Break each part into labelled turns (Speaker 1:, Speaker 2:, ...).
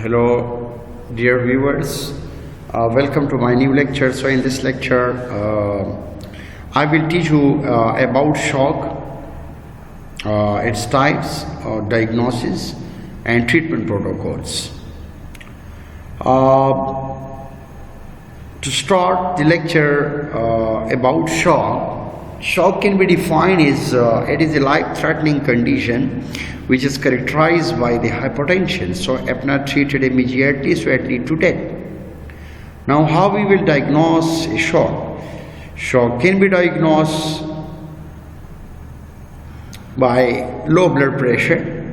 Speaker 1: Hello, dear viewers. Welcome to my new lecture. So, in this lecture, I will teach you about shock, its types, diagnosis, and treatment protocols. To start the lecture about shock can be defined as it is a life-threatening condition which is characterized by the hypotension. So, if not treated immediately, so it leads to death. Now, how we will diagnose a shock? Shock can be diagnosed by low blood pressure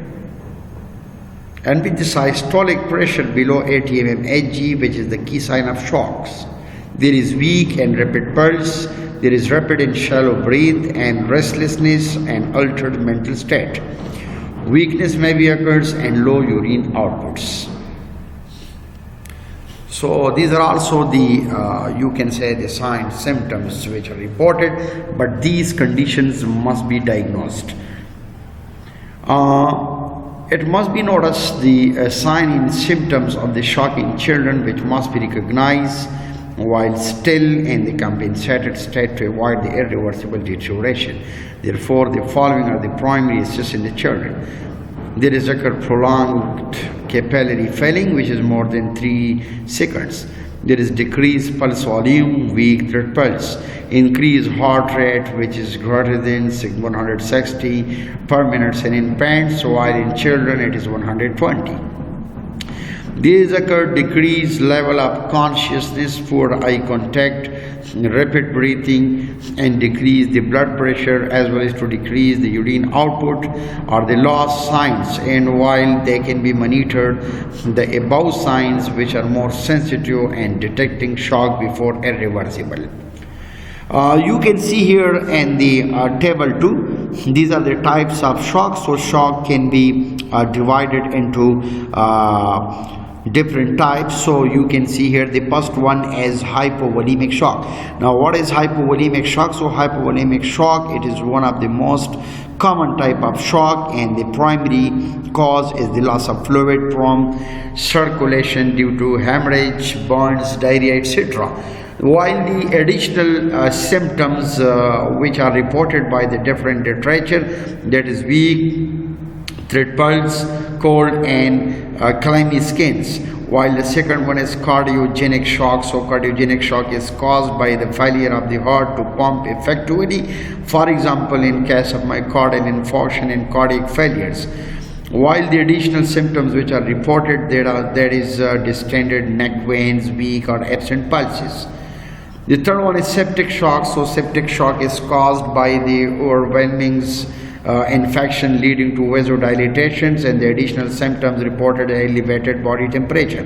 Speaker 1: and with the systolic pressure below 80 mmHg, which is the key sign of shocks. There is weak and rapid pulse, there is rapid and shallow breath, and restlessness and altered mental state. Weakness may be occurs and low urine outputs. So these are also the you can say the signs, symptoms which are reported, but these conditions must be diagnosed. It must be noticed the sign and symptoms of the shock in children which must be recognized while still in the compensated state to avoid the irreversible deterioration. Therefore, the following are the primary steps in the children. There is occur prolonged capillary filling, which is more than 3 seconds. There is decreased pulse volume, weak thread pulse, increased heart rate, which is greater than 160 per minute in infants, while in children it is 120. These occur decreased level of consciousness, poor eye contact, rapid breathing, and decrease the blood pressure, as well as to decrease the urine output or the lost signs. And while they can be monitored, the above signs which are more sensitive and detecting shock before irreversible. You can see here in the table 2, these are the types of shock. So shock can be divided into different types. So you can see here the first one is hypovolemic shock. Now, what is hypovolemic shock? So hypovolemic shock, it is one of the most common type of shock, and the primary cause is the loss of fluid from circulation due to hemorrhage, burns, diarrhea, etc. While the additional symptoms which are reported by the different literature, that is weak thread pulse, cold, and clammy skins. While the second one is cardiogenic shock. So cardiogenic shock is caused by the failure of the heart to pump effectively, for example in case of myocardial infarction and cardiac failures. While the additional symptoms which are reported, there is distended neck veins, weak or absent pulses. The third one is septic shock. So septic shock is caused by the overwhelming infection leading to vasodilatations, and the additional symptoms reported are elevated body temperature.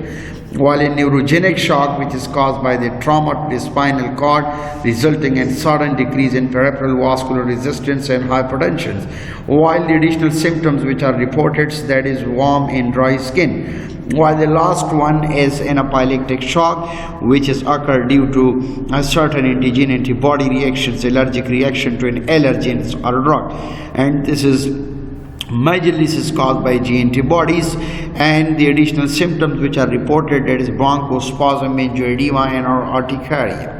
Speaker 1: While in neurogenic shock, which is caused by the trauma to the spinal cord, resulting in sudden decrease in peripheral vascular resistance and hypertension. While the additional symptoms which are reported, that is warm and dry skin. While the last one is anaphylactic shock, which is occurred due to a certain antigen antibody reactions, allergic reaction to an allergen or a drug, and this is majorly is caused by G antibodies. And the additional symptoms which are reported, that is bronchospasm, angioedema, and urticaria.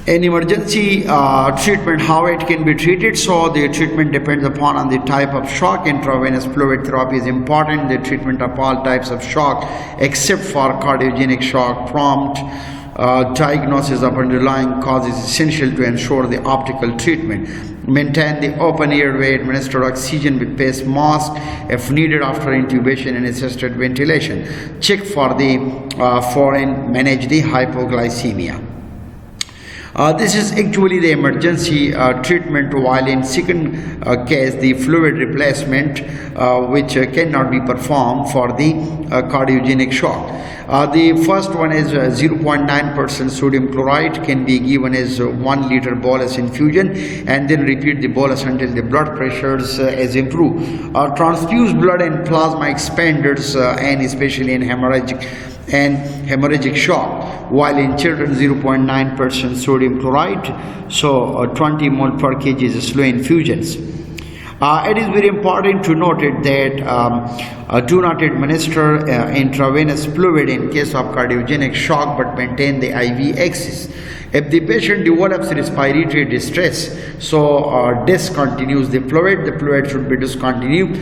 Speaker 1: In emergency treatment, how it can be treated? So the treatment depends upon on the type of shock. Intravenous fluid therapy is important. The treatment of all types of shock except for cardiogenic shock. Prompt diagnosis of underlying cause is essential to ensure the optimal treatment. Maintain the open airway, administer oxygen with face mask if needed after intubation and assisted ventilation. Check for the and manage the hypoglycemia. This is actually the emergency treatment, while in second case the fluid replacement which cannot be performed for the cardiogenic shock. The first one is 0.9% sodium chloride can be given as 1 liter bolus infusion, and then repeat the bolus until the blood pressures is improved. Transfuse blood and plasma expanders and especially in hemorrhagic shock, while in children 0.9% sodium chloride, so 20 mol per kg is slow infusions. It is very important to note it that do not administer intravenous fluid in case of cardiogenic shock, but maintain the IV axis. If the patient develops respiratory distress, so discontinues the fluid should be discontinued,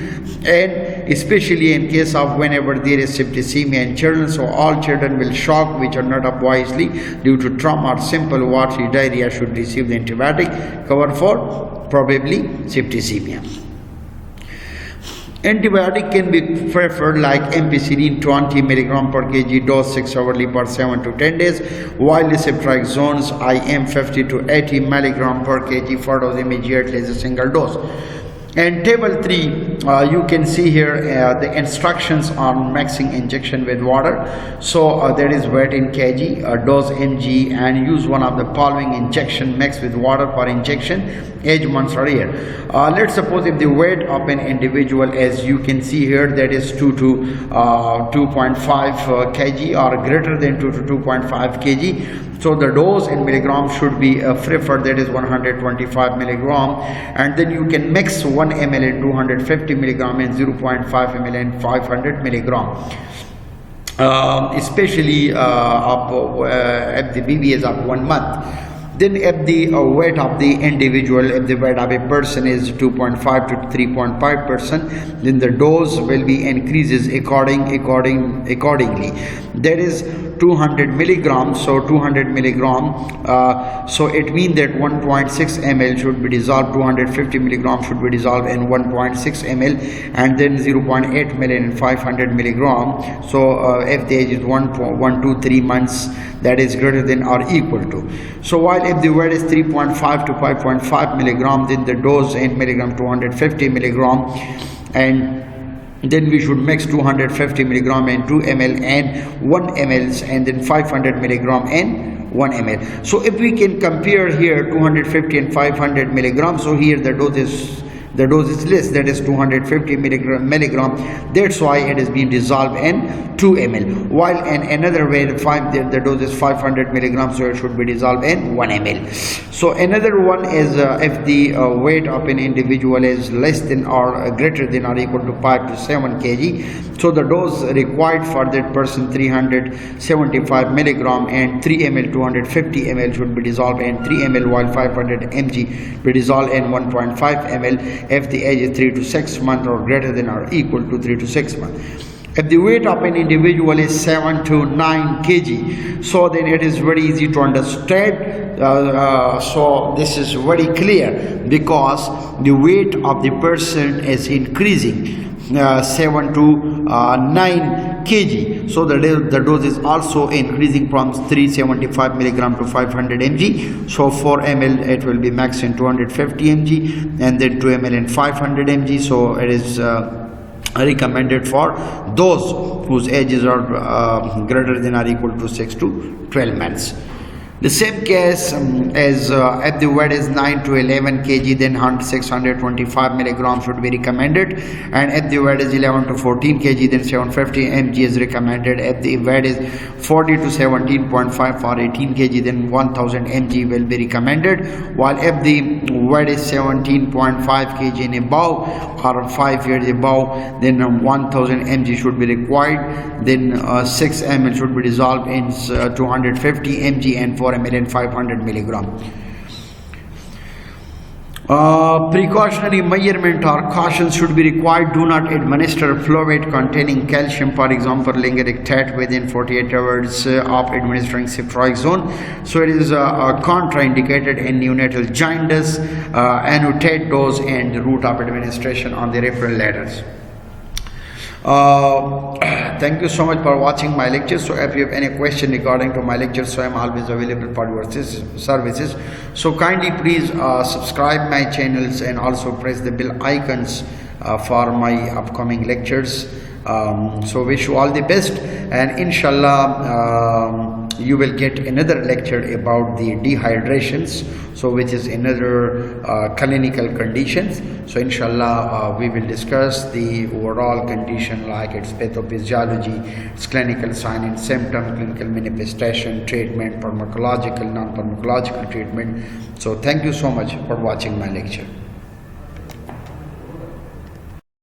Speaker 1: and especially in case of whenever there is septicemia in children, so all children will shock which are not up wisely due to trauma or simple watery diarrhea should receive the antibiotic cover for probably septicemia. Antibiotic can be preferred like ampicillin 20 mg per kg dose 6 hourly per 7 to 10 days, while the ceftriaxone's IM 50 to 80 mg per kg for dose immediately as a single dose. And table 3, you can see here the instructions on mixing injection with water. So that is weight in kg, dose mg, and use one of the following injection mixed with water per injection, age months or year. Let's suppose if the weight of an individual, as you can see here, that is 2 to 2.5 kg or greater than 2 to 2.5 kg. So the dose in milligram should be preferred, that is 125 milligram, and then you can mix 1 ml in 250 milligram and 0.5 ml in 500 milligram. Especially if the baby is of 1 month. Then if the weight of the individual, if the weight of a person is 2.5 to 3.5%, then the dose will be increases accordingly. That is 200 milligrams, so 200 milligram, so it means that 1.6 ml should be dissolved, 250 milligrams should be dissolved in 1.6 ml, and then 0.8 ml in 500 milligram. So if the age is 1 to 3 months, that is greater than or equal to. So while if the weight is 3.5 to 5.5 milligram, then the dose in milligram 250 milligram, and then we should mix 250 milligram and 2 ml and 1 ml, and then 500 milligram and 1 ml. So if we can compare here 250 and 500 milligram, so here the dose is less, that is 250 milligram. That's why it is being dissolved in 2 ml. While in another way, the dose is 500 milligrams, so it should be dissolved in 1 ml. So another one is if the weight of an individual is less than or greater than or equal to 5 to 7 kg, so the dose required for that person 375 milligram and 3 ml 250 ml should be dissolved in 3 ml, while 500 mg be dissolved in 1.5 ml if the age is 3 to 6 months or greater than or equal to 3 to 6 months. If the weight of an individual is 7 to 9 kg, so then it is very easy to understand. So this is very clear because the weight of the person is increasing 7 to 9 kg. So the dose is also increasing from 375 milligram to 500 mg. So 4 ml it will be max in 250 mg, and then 2 ml in 500 mg. So it is recommended for those whose ages are greater than or equal to 6 to 12 months. The same case as if the weight is 9 to 11 kg, then 625 milligrams should be recommended, and if the weight is 11 to 14 kg, then 750 mg is recommended. If the weight is 40 to 17.5 for 18 kg, then 1000 mg will be recommended, while if the weight is 17.5 kg and above or 5 years above, then 1000 mg should be required. Then 6 ml should be dissolved in 250 mg and 4 ml and 500 milligram. Precautionary measurement or cautions should be required. Do not administer fluid containing calcium, for example lingerictate, within 48 hours of administering ceftriaxone. So it is contraindicated in neonatal jaundice. Annotate dose and route of administration on the referral letters. Thank you so much for watching my lecture. So if you have any question regarding to my lecture, so I am always available for your services. So kindly please subscribe my channels and also press the bell icons for my upcoming lectures. So wish you all the best, and inshallah you will get another lecture about the dehydrations, so which is another clinical conditions. So inshallah we will discuss the overall condition, like its pathophysiology, its clinical sign and symptom, clinical manifestation, treatment, pharmacological, non-pharmacological treatment. So thank you so much for watching my lecture.